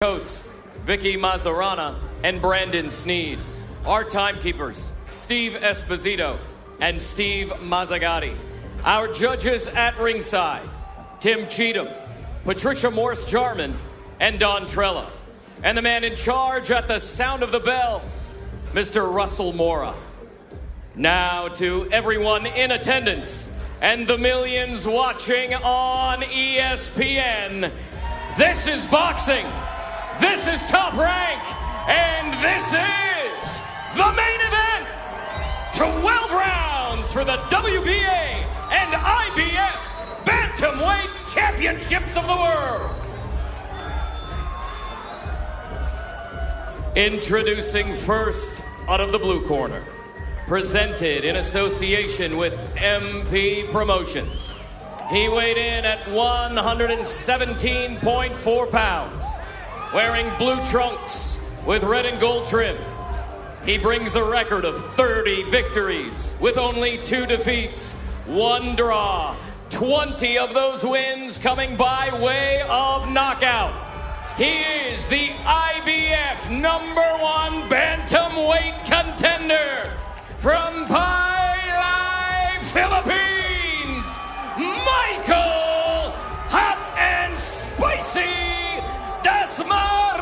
Coates, Vicky Mazzarana, and Brandon Sneed. Our timekeepers, Steve Esposito and Steve Mazzagatti. Our judges at ringside, Tim Cheatham, Patricia Morse-Jarman, and Don Trella. And the man in charge at the sound of the bell, Mr. Russell Mora. Now to everyone in attendance and the millions watching on ESPN, this is boxing. This is Top Rank, and this is the main event. 12 rounds for the WBA and IBF Bantamweight Championships of the World. Introducing first, out of the blue corner, presented in association with MP Promotions. He weighed in at 117.4 pounds. Wearing blue trunks with red and gold trim. He brings a record of 30 victories with only 2 defeats, 1 draw. 20 of those wins coming by way of knockout. He is the IBF #1 bantamweight contender from Pailay, Philippines, Michael Hot and Spicy Dasmarinas!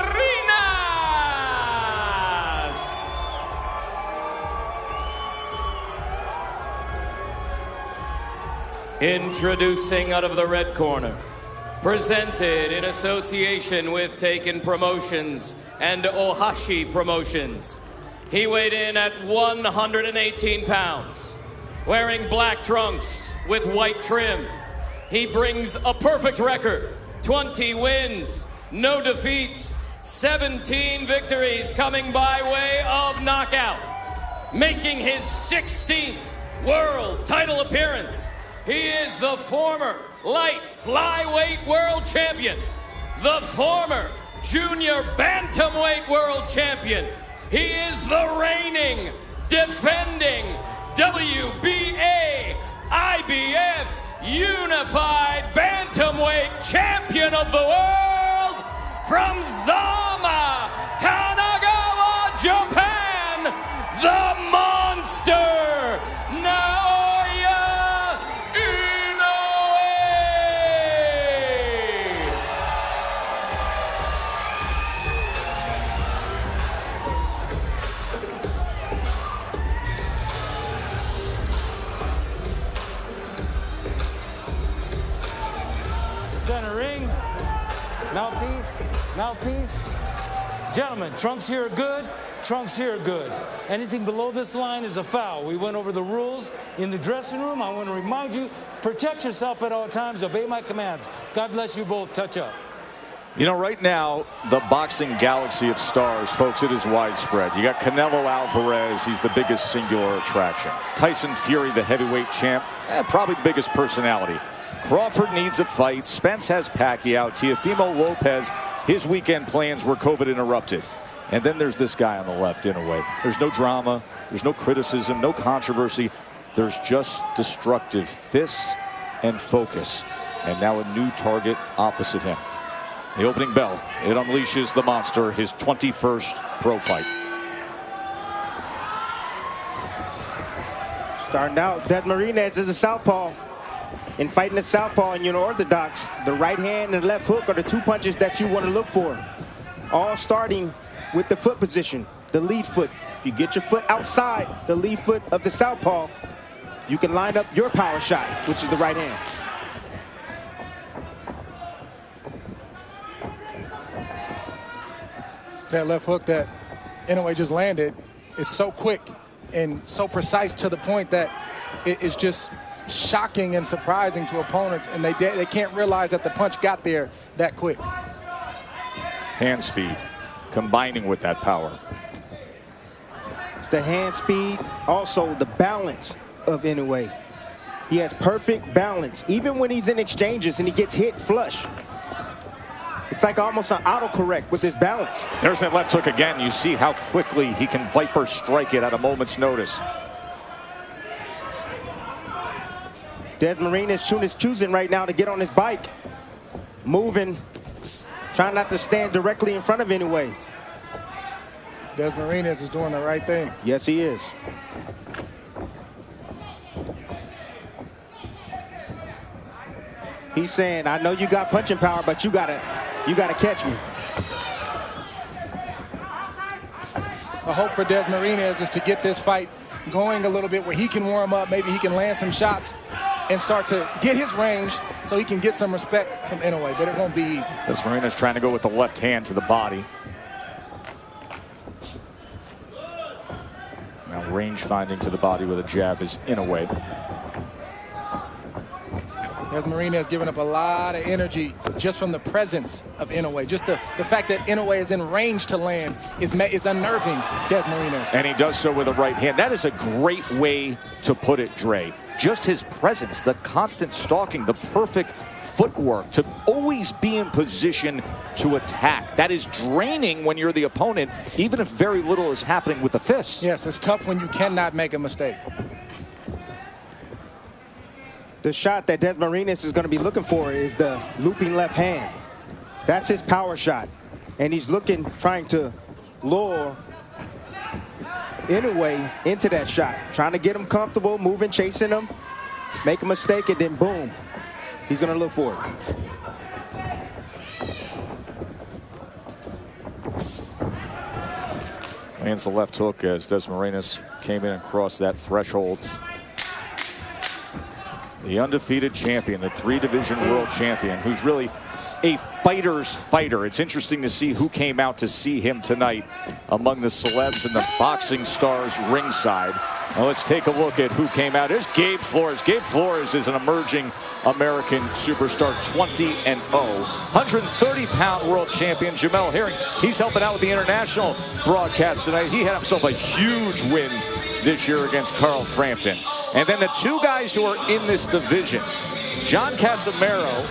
Introducing out of the red corner, presented in association with Taken Promotions and Ohashi Promotions. He weighed in at 118 pounds, wearing black trunks with white trim. He brings a perfect record, 20 wins, no defeats, 17 victories coming by way of knockout. Making his 16th world title appearance, he is the former light flyweight world champion, the former junior bantamweight world champion. He is the reigning, defending WBA IBF Unified Bantamweight Champion of the World from Zama, Kanagawa, Japan, the monster, Naoya Inoue! Center ring. Mouthpiece. Gentlemen, trunks here are good. Trunks here are good. Anything below this line is a foul. We went over the rules in the dressing room. I want to remind you, protect yourself at all times. Obey my commands. God bless you both. Touch up. You know, right now, the boxing galaxy of stars, folks, it is widespread. You got Canelo Alvarez. He's the biggest singular attraction. Tyson Fury, the heavyweight champ, probably the biggest personality. Crawford needs a fight. Spence has Pacquiao. Teofimo Lopez, his weekend plans were COVID interrupted. And then there's this guy on the left, Inoue. There's no drama. There's no criticism, no controversy. There's just destructive fists and focus. And now a new target opposite him. The opening bell, it unleashes the monster, his 21st pro fight. Starting out, Dasmarinas is a southpaw. In fighting the southpaw in unorthodox, the right hand and the left hook are the 2 punches that you want to look for. All starting with the foot position, the lead foot. If you get your foot outside the lead foot of the southpaw, you can line up your power shot, which is the right hand. That left hook that Inoue just landed is so quick and so precise to the point that it is just shocking and surprising to opponents, and they can't realize that the punch got there that quick. Hand speed combining with that power. It's the hand speed, also the balance of Inoue. He has perfect balance, even when he's in exchanges and he gets hit flush. It's like almost an autocorrect with his balance. There's that left hook again. You see how quickly he can viper strike it at a moment's notice. Dasmarinas is choosing right now to get on his bike. Moving, Trying not to stand directly in front of Inoue. Dasmarinas is doing the right thing. Yes, he is. He's saying, I know you got punching power, but you gotta catch me. The hope for Dasmarinas is to get this fight going a little bit where he can warm up, maybe he can land some shots and start to get his range so he can get some respect from Inoue, but it won't be easy. Dasmarinas trying to go with the left hand to the body. Now range finding to the body with a jab is Inoue. Dasmarinas has given up a lot of energy just from the presence of Inoue. Just the fact that Inoue is in range to land is unnerving Dasmarinas. And he does so with a right hand. That is a great way to put it, Dre. Just his presence, the constant stalking, the perfect footwork, to always be in position to attack. That is draining when you're the opponent, even if very little is happening with the fist. Yes, it's tough when you cannot make a mistake. The shot that Dasmarinas is going to be looking for is the looping left hand. That's his power shot. And he's trying to lure Inoue into that shot. Trying to get him comfortable, moving, chasing him, make a mistake, and then boom, he's going to look for it. Lands the left hook as Dasmarinas came in and crossed that threshold. The undefeated champion, the 3-division world champion, who's really a fighter's fighter. It's interesting to see who came out to see him tonight among the celebs and the boxing stars ringside. Now let's take a look at who came out. Here's Gabe Flores. Gabe Flores is an emerging American superstar, 20-0. 130-pound world champion Jamel Herring. He's helping out with the international broadcast tonight. He had himself a huge win this year against Carl Frampton. And then the two guys who are in this division, John Casimero,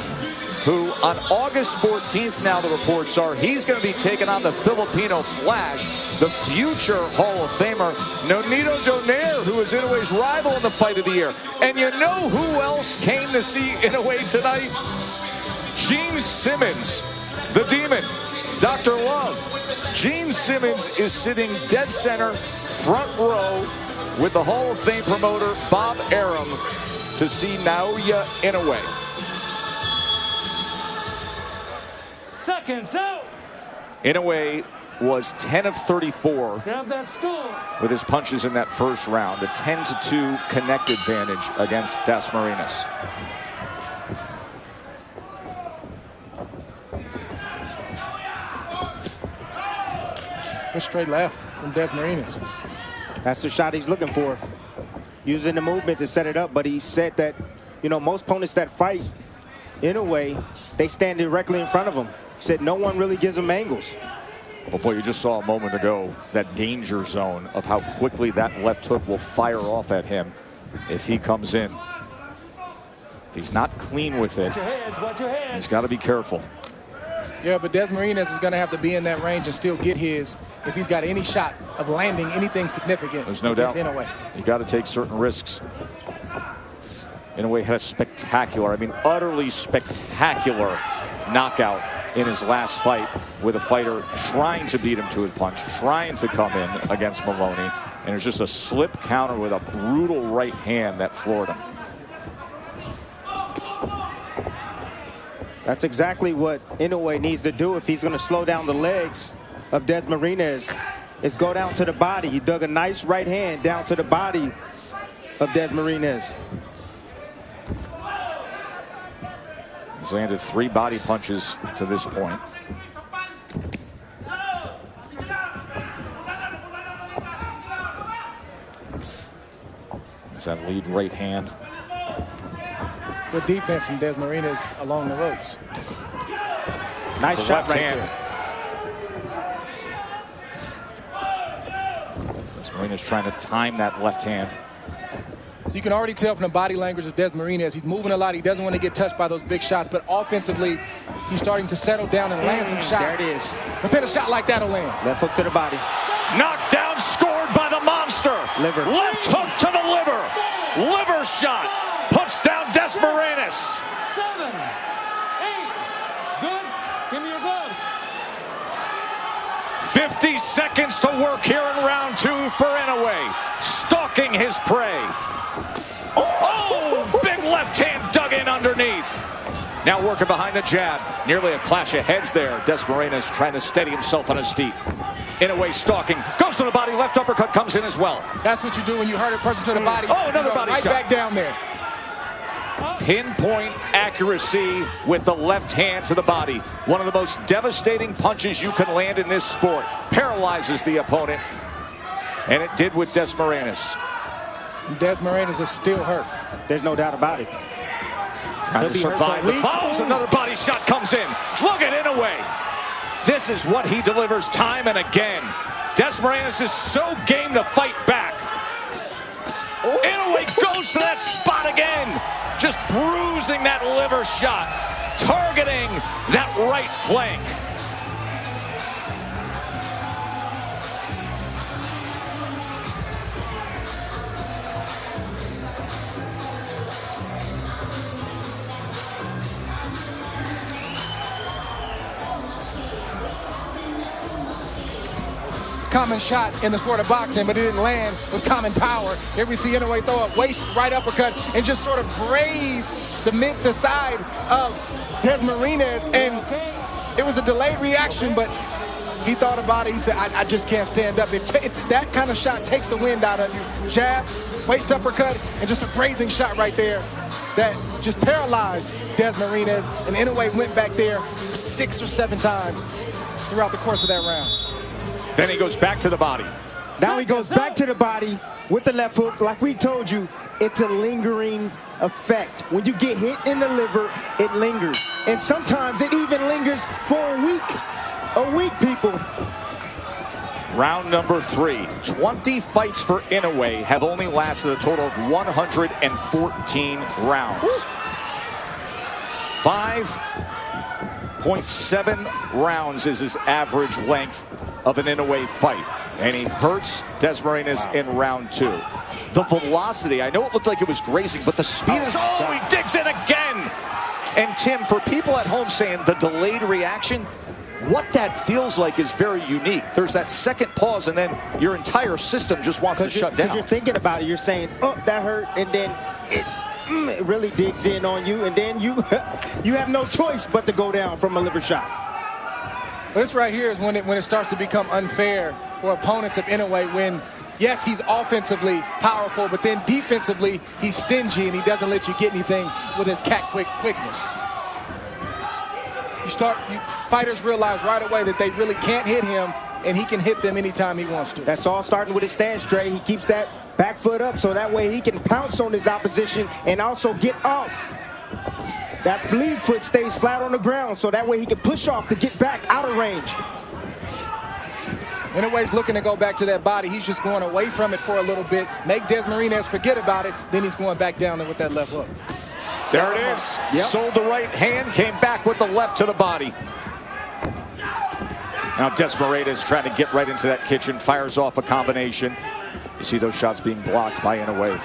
who on August 14th, now the reports are, he's going to be taking on the Filipino Flash, the future Hall of Famer, Nonito Donaire, who is Inoue's rival in the fight of the year. And you know who else came to see Inoue tonight? Gene Simmons, the Demon, Dr. Love. Gene Simmons is sitting dead center, front row, with the Hall of Fame promoter Bob Arum to see Naoya Inoue. Seconds out. Inoue was 10 of 34 Grab that stool. with his punches in that first round. A 10-2 connect advantage against Dasmarinas. Good straight left from Dasmarinas. That's the shot he's looking for. Using the movement to set it up, but he said that, you know, most opponents that fight Inoue, they stand directly in front of him. He said no one really gives him angles. But boy, you just saw a moment ago that danger zone of how quickly that left hook will fire off at him if he comes in. If he's not clean with it, Watch your heads. he's got to be careful. Yeah, but Dasmarinas is going to have to be in that range and still get his if he's got any shot of landing anything significant. There's no doubt. Inoue. You got to take certain risks. Inoue had a spectacular, I mean, utterly spectacular knockout in his last fight with a fighter trying to beat him to a punch, trying to come in against Maloney. And it was just a slip counter with a brutal right hand that floored him. That's exactly what Inoue needs to do if he's going to slow down the legs of Dasmarinas. Is go down to the body. He dug a nice right hand down to the body of Dasmarinas. He's landed 3 body punches to this point. There's that lead right hand. Good defense from Dasmarinas along the ropes. Nice shot right there. Dasmarinas trying to time that left hand. So you can already tell from the body language of Dasmarinas, he's moving a lot. He doesn't want to get touched by those big shots, but offensively, he's starting to settle down and land some shots. There it is. But then a shot like that will land. Left hook to the body. Knocked down, scored by the monster. Liver. Left hook to the liver. Liver shot. Puts down Dasmarinas. 7, 8. Good. Give me your gloves. 50 seconds to work here in round 2 for Inoue. Stalking his prey. Oh, big left hand dug in underneath. Now working behind the jab. Nearly a clash of heads there. Dasmarinas trying to steady himself on his feet. Inoue stalking. Goes to the body. Left uppercut comes in as well. That's what you do when you hurt a person to the body. Oh, another body right shot. Back down there. Pinpoint accuracy with the left hand to the body. One of the most devastating punches you can land in this sport. Paralyzes the opponent. And it did with Dasmarinas. Dasmarinas is still hurt. There's no doubt about it. Trying to survive the falls. Another body shot comes in. Look at Inoue. This is what he delivers time and again. Dasmarinas is so game to fight back. Inoue goes to that spot again. Just bruising that liver shot. Targeting that right flank. Common shot in the sport of boxing, but it didn't land with common power. Here we see Inoue throw a waist right uppercut and just sort of graze the mid to side of Dasmarinas, and it was a delayed reaction, but he thought about it. He said, I just can't stand up. That kind of shot takes the wind out of you. Jab, waist uppercut, and just a grazing shot right there that just paralyzed Dasmarinas, and Inoue went back there 6 or 7 times throughout the course of that round. Then he goes back to the body. Now he goes back to the body with the left hook. Like we told you, it's a lingering effect. When you get hit in the liver, it lingers. And sometimes it even lingers for a week. A week, people. Round number 3. 20 fights for Inoue have only lasted a total of 114 rounds. 5.7 rounds is his average length of an Inoue fight, and he hurts Dasmarinas in round 2. The velocity, I know it looked like it was grazing, but the speed is, oh, he digs in again. And Tim, for people at home saying the delayed reaction, what that feels like is very unique. There's that second pause, and then your entire system just wants to shut down. You're thinking about it, you're saying, oh, that hurt, and then it really digs in on you, and then you have no choice but to go down from a liver shot. But this right here is when it starts to become unfair for opponents of Inoue, when, yes, he's offensively powerful, but then defensively, he's stingy and he doesn't let you get anything with his quickness. Fighters realize right away that they really can't hit him, and he can hit them anytime he wants to. That's all starting with his stance straight. He keeps that back foot up so that way he can pounce on his opposition and also get up. That lead foot stays flat on the ground so that way he can push off to get back out of range. Inoue's looking to go back to that body. He's just going away from it for a little bit, make Dasmarinas forget about it, then he's going back down there with that left hook. There it is. Yep. Sold the right hand, came back with the left to the body. Now Dasmarinas trying to get right into that kitchen, fires off a combination. You see those shots being blocked by Inoue,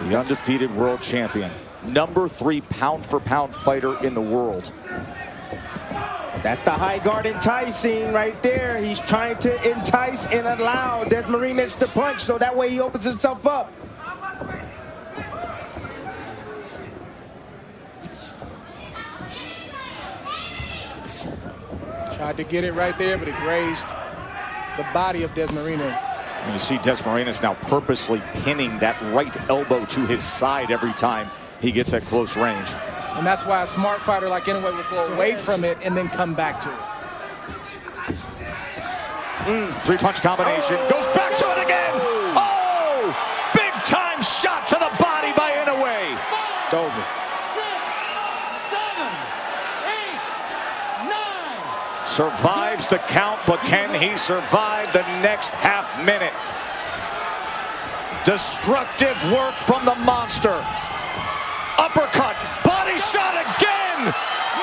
the undefeated world champion. Number 3 pound-for-pound fighter in the world. That's the high guard enticing right there. He's trying to entice and allow Dasmarinas to punch so that way he opens himself up. Tried to get it right there, but it grazed the body of Dasmarinas. And you see Dasmarinas now purposely pinning that right elbow to his side every time he gets at close range. And that's why a smart fighter like Inoue would go away from it and then come back to it. 3-punch combination. Goes back to it again. Oh! Big time shot to the body by Inoue. It's over. 6, 7, 8, 9. Survives the count, but can he survive the next half minute? Destructive work from the monster. Uppercut, body shot again!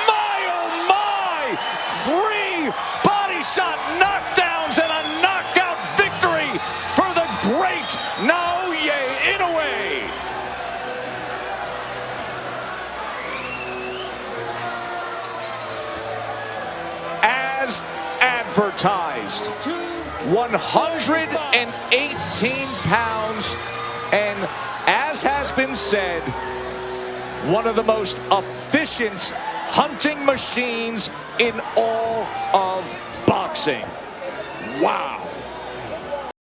My, oh my! 3 body shot knockdowns and a knockout victory for the great Naoya Inoue! As advertised. advertised. 118 pounds, and as has been said, one of the most efficient hunting machines in all of boxing. Wow.